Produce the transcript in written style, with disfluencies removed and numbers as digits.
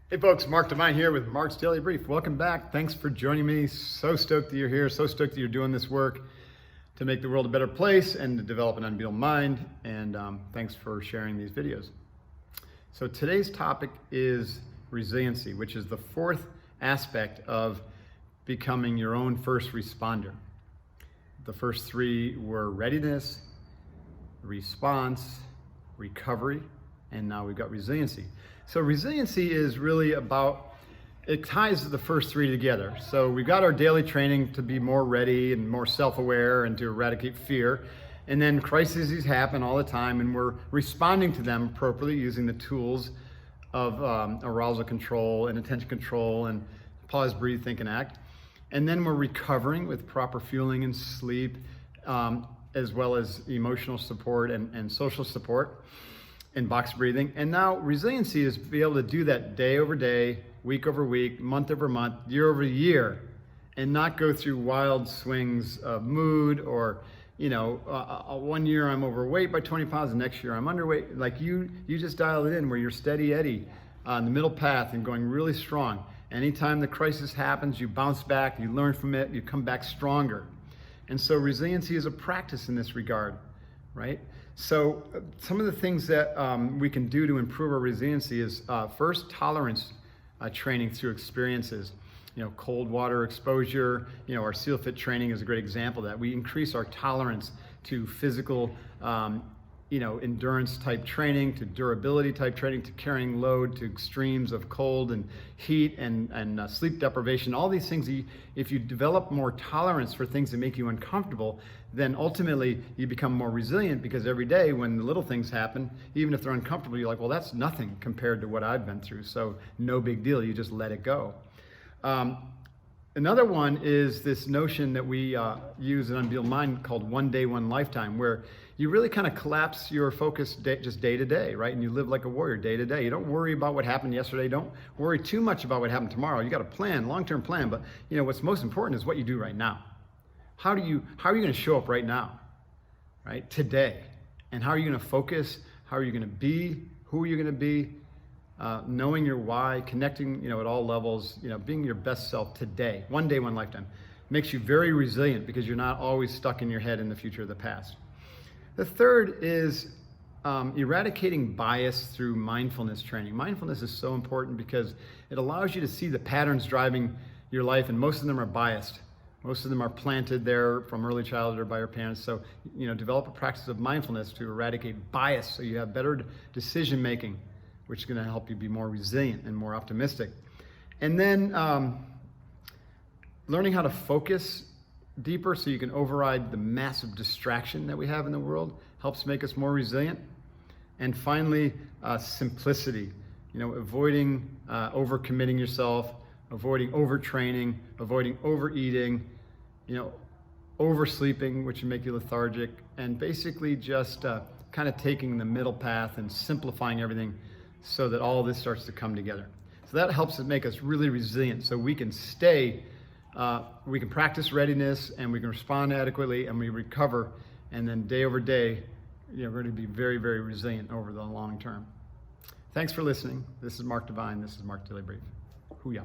Hey folks, Mark Devine here with Mark's Daily Brief. Welcome back. Thanks for joining me. So stoked that you're here. So stoked that you're doing this work to make the world a better place and to develop an unbeatable mind. And thanks for sharing these videos. So today's topic is resiliency, which is the fourth aspect of becoming your own first responder. The first three were readiness, response, recovery, and now we've got resiliency. So resiliency is really about, it ties the first three together. So we've got our daily training to be more ready and more self-aware and to eradicate fear. And then crises happen all the time and we're responding to them appropriately using the tools of arousal control and attention control and pause, breathe, think, and act. And then we're recovering with proper fueling and sleep, as well as emotional support and social support. And box breathing. And now resiliency is to be able to do that day over day, week over week, month over month, year over year, and not go through wild swings of mood or, one year I'm overweight by 20 pounds, the next year I'm underweight. Like you just dial it in where you're steady Eddie on the middle path and going really strong. Anytime the crisis happens, you bounce back, you learn from it, you come back stronger. And so resiliency is a practice in this regard, right? So some of the things that we can do to improve our resiliency is first, tolerance training through experiences. Cold water exposure, our SEAL Fit training is a great example of that. We increase our tolerance to physical, endurance type training, to durability type training, to carrying load, to extremes of cold and heat and sleep deprivation. All these things, if you develop more tolerance for things that make you uncomfortable, then ultimately you become more resilient, because every day when the little things happen, even if they're uncomfortable, you're like, well, that's nothing compared to what I've been through. So no big deal, you just let it go. Another one is this notion that we use in Unbeatable Mind called one day, one lifetime, where you really kind of collapse your focus just day to day, right? And you live like a warrior day to day. You don't worry about what happened yesterday. Don't worry too much about what happened tomorrow. You got a plan, long-term plan, but what's most important is what you do right now. How are you going to show up right now, right? Today. And how are you going to focus? How are you going to be? Who are you going to be? Knowing your why, connecting, at all levels, being your best self today, one day, one lifetime, makes you very resilient because you're not always stuck in your head in the future or the past. The third is eradicating bias through mindfulness training. Mindfulness is so important because it allows you to see the patterns driving your life, and most of them are biased. Most of them are planted there from early childhood or by your parents. So, develop a practice of mindfulness to eradicate bias so you have better decision making, which is going to help you be more resilient and more optimistic. And then learning how to focus deeper so you can override the massive distraction that we have in the world helps make us more resilient. And finally, simplicity, avoiding overcommitting yourself, avoiding overtraining, avoiding overeating, oversleeping, which will make you lethargic, and basically just kind of taking the middle path and simplifying everything so that all this starts to come together. So that helps it make us really resilient, so we can we can practice readiness, and we can respond adequately, and we recover, and then day over day, we're going to be very, very resilient over the long term. Thanks for listening. This is Mark Devine. This is Mark Daily Brief. Hoo-yah.